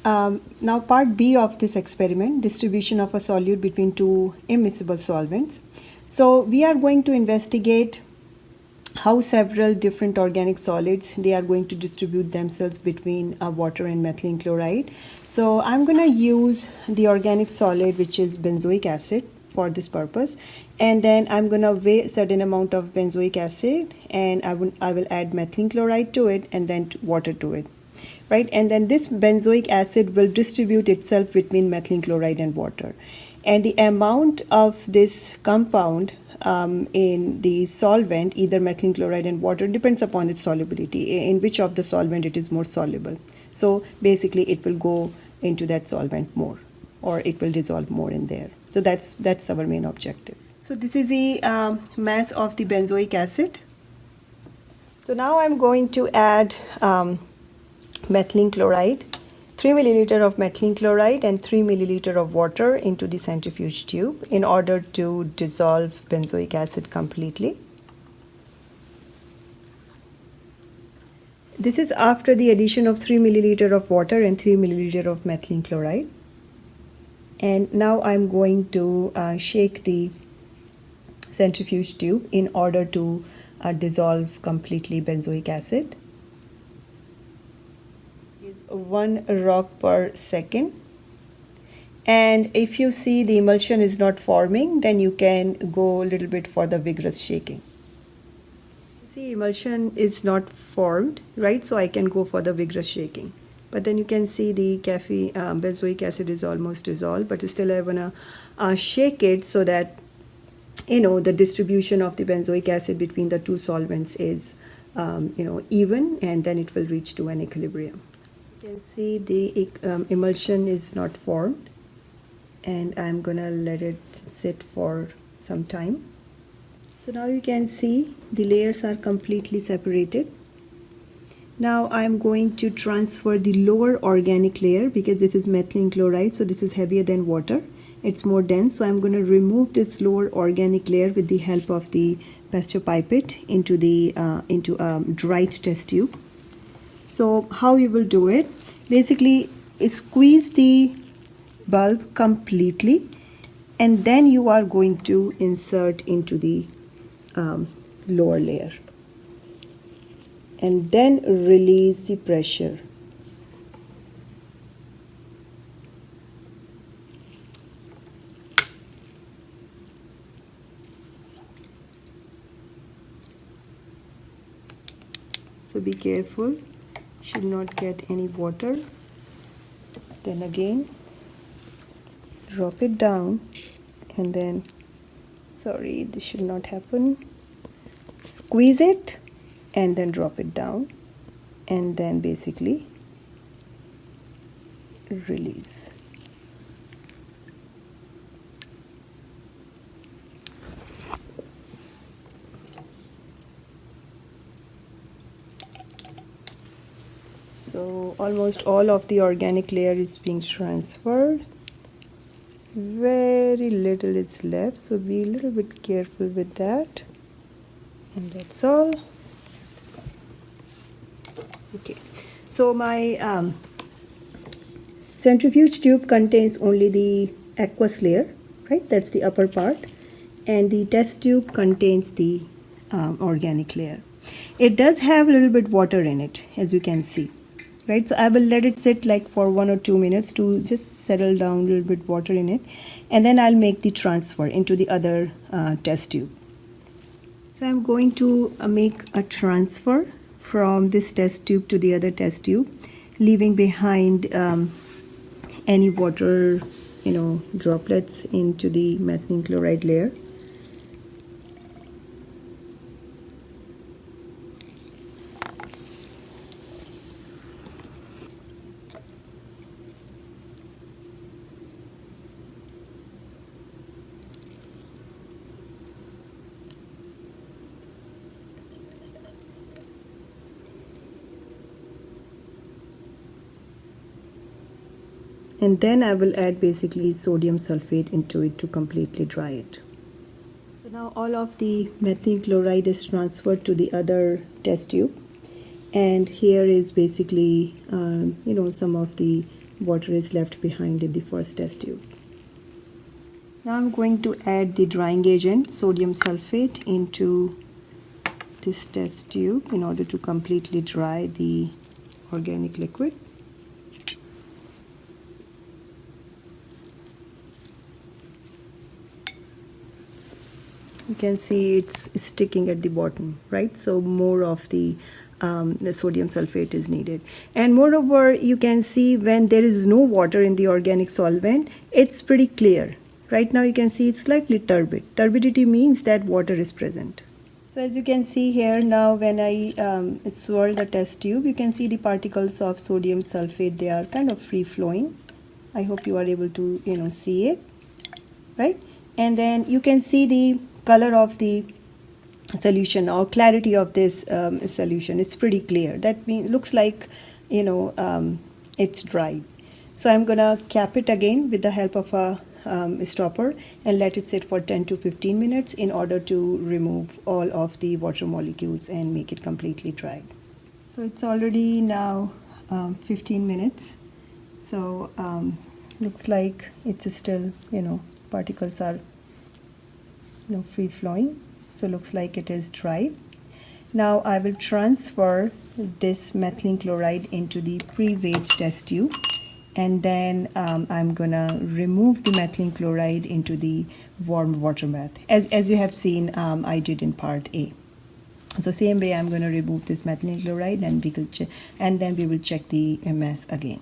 Now part B of this experiment, distribution of a solute between two immiscible solvents. So we are going to investigate how several different organic solids, they are going to distribute themselves between water and methylene chloride. So I'm going to use the organic solid, which is benzoic acid, for this purpose, and then I'm going to weigh a certain amount of benzoic acid, and I will add methylene chloride to it, and then water to it, right? And then this benzoic acid will distribute itself between methylene chloride and water, and the amount of this compound in the solvent, either methylene chloride and water, depends upon its solubility, in which of the solvent it is more soluble. So basically it will go into that solvent more, or it will dissolve more in there. So that's our main objective. So this is the mass of the benzoic acid. So now I'm going to add methylene chloride, 3 milliliter of methylene chloride and 3 milliliter of water into the centrifuge tube in order to dissolve benzoic acid completely. This is after the addition of 3 milliliter of water and 3 milliliter of methylene chloride. And now I'm going to shake the centrifuge tube in order to dissolve completely benzoic acid. Is 1 rog per second. And if you see the emulsion is not forming, then you can go a little bit for the vigorous shaking. See, emulsion is not formed, right? So I can go for the vigorous shaking. But then you can see the benzoic acid is almost dissolved, but still I want to shake it so that, you know, the distribution of the benzoic acid between the two solvents is, even, and then it will reach to an equilibrium. You can see the emulsion is not formed, and I'm gonna let it sit for some time. So now you can see the layers are completely separated. Now I'm going to transfer the lower organic layer, because this is methylene chloride, so this is heavier than water. It's more dense, so I'm going to remove this lower organic layer with the help of the Pasteur pipette into a dried test tube. So how you will do it? Basically, squeeze the bulb completely, and then you are going to insert into the lower layer, and then release the pressure. So be careful, should not get any water. Then again drop it down, and then, sorry, this should not happen, squeeze it and then drop it down, and then basically release. So almost all of the organic layer is being transferred. Very little is left, so be a little bit careful with that. And that's all. Okay, so my centrifuge tube contains only the aqueous layer, right? That's the upper part, and the test tube contains the organic layer. It does have a little bit water in it, as you can see, right? So I will let it sit like for 1 or 2 minutes to just settle down, a little bit water in it, and then I'll make the transfer into the other test tube. So I'm going to make a transfer from this test tube to the other test tube, leaving behind any water, droplets into the methylene chloride layer. And then I will add basically sodium sulfate into it to completely dry it. So now all of the methylene chloride is transferred to the other test tube, and here is basically some of the water is left behind in the first test tube. Now I'm going to add the drying agent, sodium sulfate, into this test tube in order to completely dry the organic liquid. You can see it's sticking at the bottom, right? So more of the sodium sulfate is needed. And moreover, you can see when there is no water in the organic solvent, it's pretty clear. Right now you can see it's slightly turbid. Turbidity means that water is present. So as you can see here now, when I swirl the test tube, you can see the particles of sodium sulfate. They are kind of free flowing. I hope you are able to see it, right? And then you can see the color of the solution or clarity of this solution. It's pretty clear. That means looks like it's dried. So I'm gonna cap it again with the help of a stopper and let it sit for 10 to 15 minutes in order to remove all of the water molecules and make it completely dry. So it's already now 15 minutes. So looks like it's still particles are free flowing. So looks like it is dry. Now I will transfer this methylene chloride into the pre-weighed test tube, and then I'm gonna remove the methylene chloride into the warm water bath, as you have seen I did in part A. So same way I'm gonna remove this methylene chloride, and then we will check the mass again.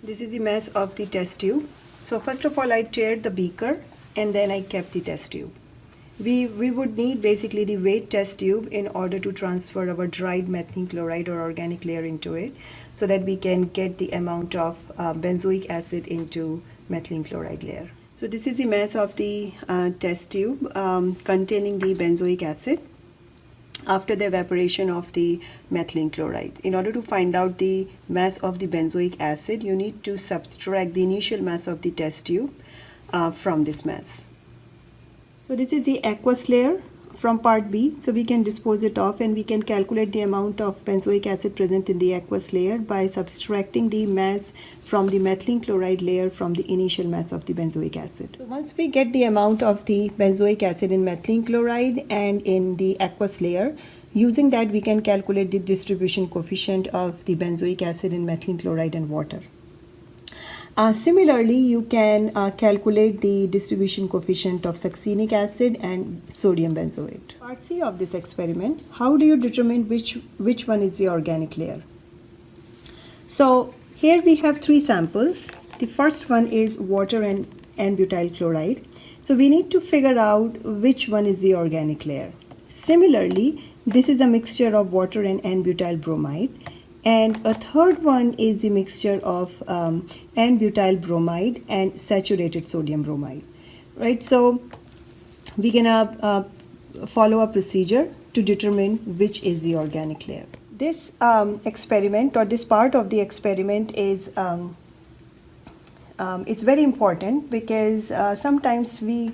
This is the mass of the test tube. So first of all, I teared the beaker and then I kept the test tube. We would need basically the weight test tube in order to transfer our dried methylene chloride or organic layer into it, so that we can get the amount of benzoic acid into methylene chloride layer. So this is the mass of the test tube containing the benzoic acid after the evaporation of the methylene chloride. In order to find out the mass of the benzoic acid, you need to subtract the initial mass of the test tube from this mass. So this is the aqueous layer from part B. So we can dispose it off and we can calculate the amount of benzoic acid present in the aqueous layer by subtracting the mass from the methylene chloride layer from the initial mass of the benzoic acid. So once we get the amount of the benzoic acid in methylene chloride and in the aqueous layer, using that we can calculate the distribution coefficient of the benzoic acid in methylene chloride and water. Similarly, you can calculate the distribution coefficient of succinic acid and sodium benzoate. Part C of this experiment, how do you determine which one is the organic layer? So here we have three samples. The first one is water and N-butyl chloride. So we need to figure out which one is the organic layer. Similarly, this is a mixture of water and N-butyl bromide. And a third one is the mixture of N-butyl bromide and saturated sodium bromide, right? So we're gonna follow a procedure to determine which is the organic layer. This experiment, or this part of the experiment, is it's very important because sometimes we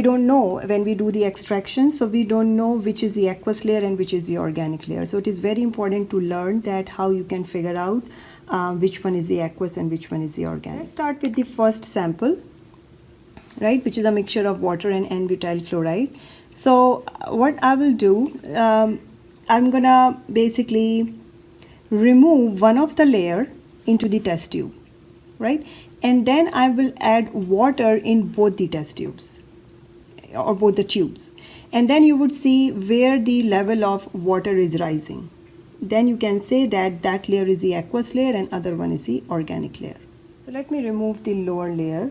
don't know when we do the extraction, so we don't know which is the aqueous layer and which is the organic layer. So it is very important to learn that how you can figure out which one is the aqueous and which one is the organic. Let's start with the first sample, right, which is a mixture of water and N-butyl chloride. So what I will do, I'm gonna basically remove one of the layer into the test tube, right, and then I will add water in both the test tubes, or both the tubes, and then you would see where the level of water is rising. Then you can say that that layer is the aqueous layer and other one is the organic layer. So let me remove the lower layer.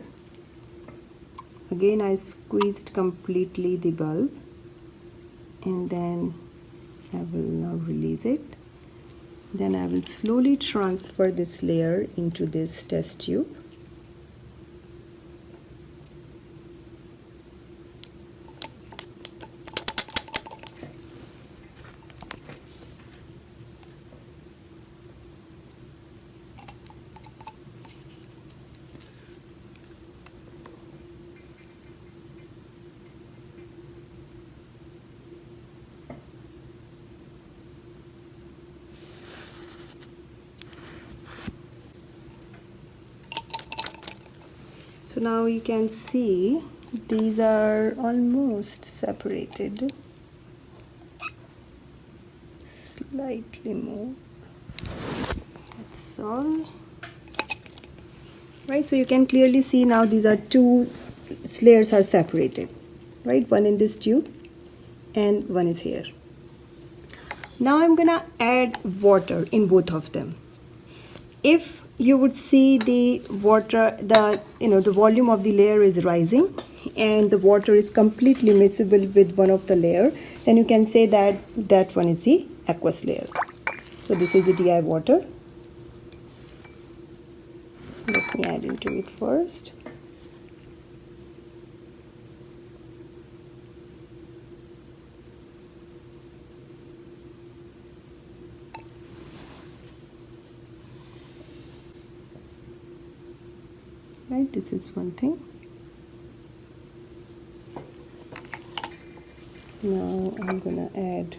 Again, I squeezed completely the bulb, and then I will now release it. Then I will slowly transfer this layer into this test tube. So now you can see these are almost separated, slightly more, that's all. Right, so you can clearly see now these are two layers are separated, right? One in this tube and one is here. Now I'm gonna add water in both of them. If you would see the water, the volume of the layer is rising and the water is completely miscible with one of the layer, then you can say that that one is the aqueous layer. So this is the DI water. Let me add into it first. Right, this is one thing. Now I'm gonna add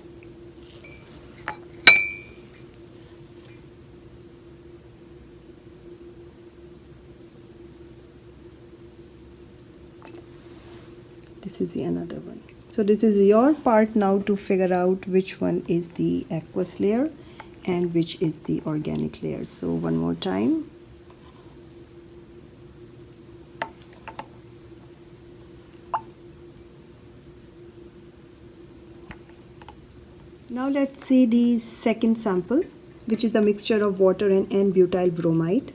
this is the another one. So this is your part now to figure out which one is the aqueous layer and which is the organic layer. So one more time. Now let's see the second sample, which is a mixture of water and N-butyl bromide.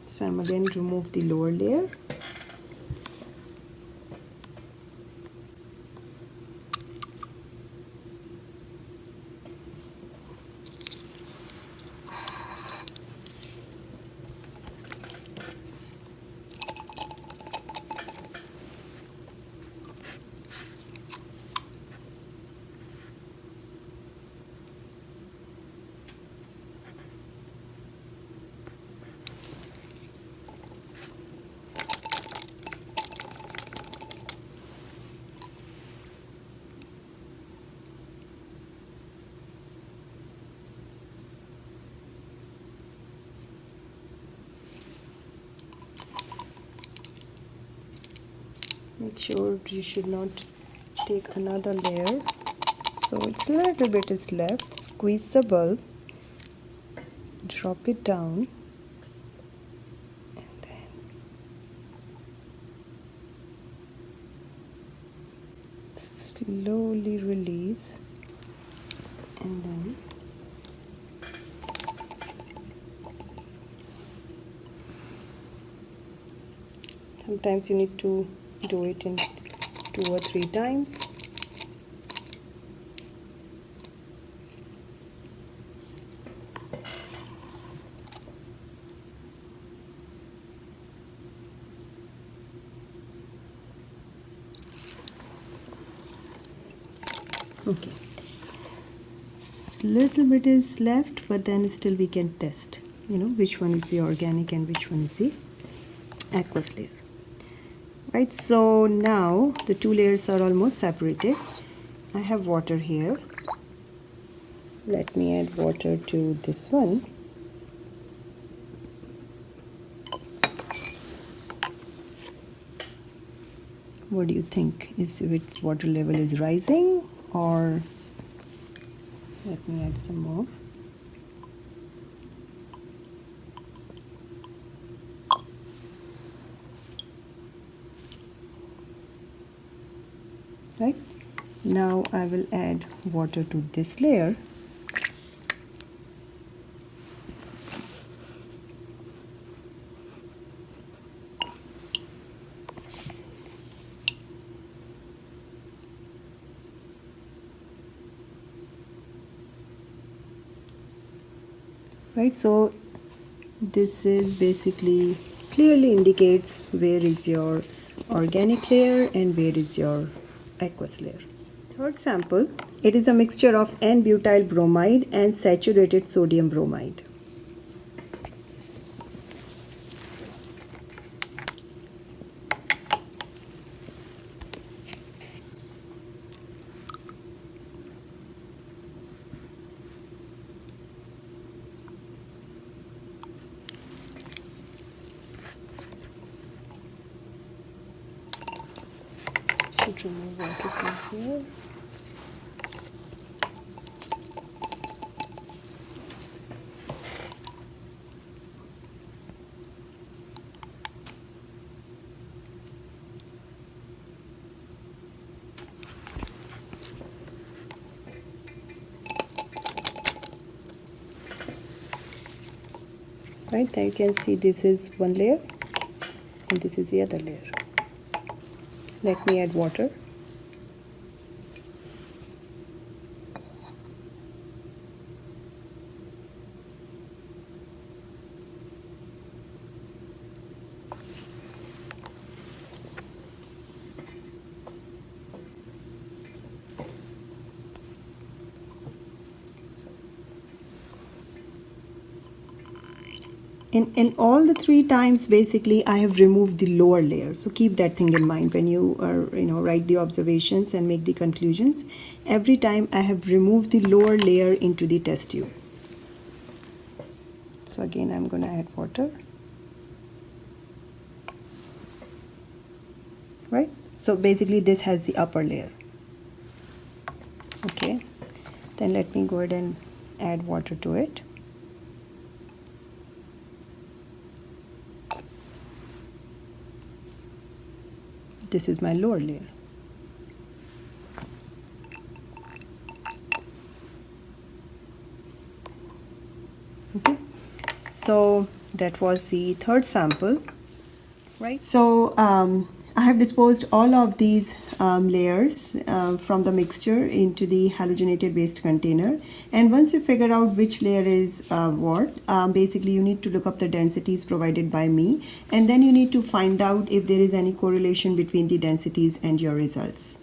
So I'm again remove the lower layer. Make sure you should not take another layer. So it's a little bit is left. Squeeze the bulb, drop it down, and then slowly release, and then sometimes you need to do it in 2 or 3 times. Okay, little bit is left, but then still we can test, which one is the organic and which one is the aqueous layer. Right, so now the two layers are almost separated. I have water here. Let me add water to this one. What do you think? Is its water level is rising, or let me add some more. Right, now I will add water to this layer. Right, so this is basically clearly indicates where is your organic layer and where is your aqueous layer. Third sample, it is a mixture of N-butyl bromide and saturated sodium bromide. remove water from here. Right, now you can see this is one layer and this is the other layer. Let me add water. In all the 3 times, basically, I have removed the lower layer. So keep that thing in mind when you are, write the observations and make the conclusions. Every time I have removed the lower layer into the test tube. So again, I'm going to add water. Right? So basically, this has the upper layer. Okay. Then let me go ahead and add water to it. This is my lower layer. Okay, so that was the third sample, right? So I have disposed all of these layers from the mixture into the halogenated waste container, and once you figure out which layer is what, basically you need to look up the densities provided by me, and then you need to find out if there is any correlation between the densities and your results.